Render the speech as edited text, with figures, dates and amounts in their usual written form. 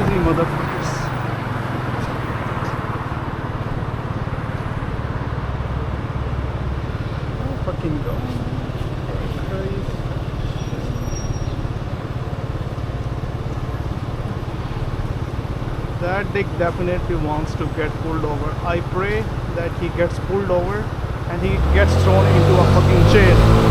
Crazy motherfuckers. Oh, fucking go. Crazy. That dick definitely wants to get pulled over. I pray that he gets pulled over and he gets thrown into a fucking jail.